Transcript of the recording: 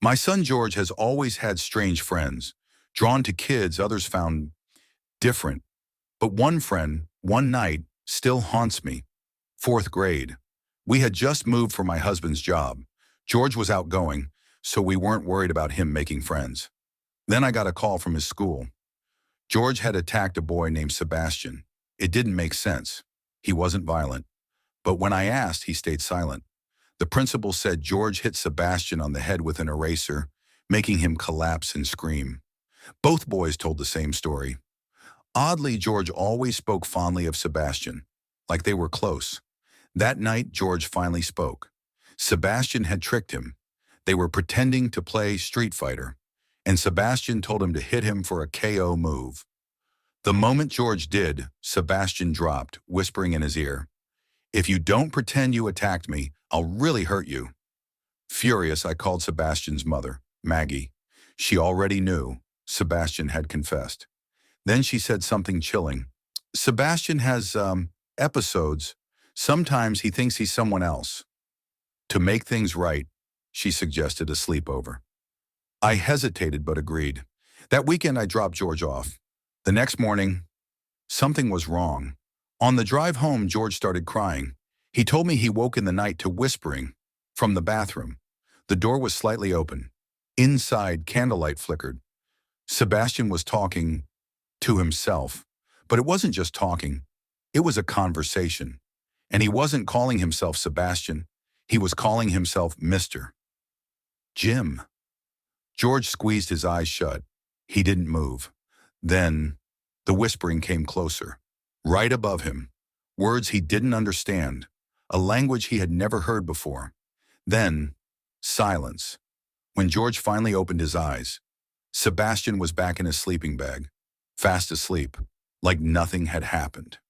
My son George has always had strange friends, drawn to kids others found different. But one friend, one night, still haunts me. Fourth grade. We had just moved for my husband's job. George was outgoing, so we weren't worried about him making friends. Then I got a call from his school. George had attacked a boy named Sebastian. It didn't make sense. He wasn't violent. But when I asked, he stayed silent. The principal said George hit Sebastian on the head with an eraser, making him collapse and scream. Both boys told the same story. Oddly, George always spoke fondly of Sebastian, like they were close. That night, George finally spoke. Sebastian had tricked him. They were pretending to play Street Fighter, and Sebastian told him to hit him for a KO move. The moment George did, Sebastian dropped, whispering in his ear, "If you don't pretend you attacked me, I'll really hurt you." Furious, I called Sebastian's mother, Maggie. She already knew. Sebastian had confessed. Then she said something chilling. "Sebastian has, episodes. Sometimes he thinks he's someone else." To make things right, she suggested a sleepover. I hesitated but agreed. That weekend I dropped George off. The next morning, something was wrong. On the drive home, George started crying. He told me he woke in the night to whispering from the bathroom. The door was slightly open. Inside, candlelight flickered. Sebastian was talking to himself. But it wasn't just talking. It was a conversation. And he wasn't calling himself Sebastian. He was calling himself Mr. Jim. George squeezed his eyes shut. He didn't move. Then, the whispering came closer. Right above him. Words he didn't understand. A language he had never heard before. Then, silence. When George finally opened his eyes, Sebastian was back in his sleeping bag, fast asleep, like nothing had happened.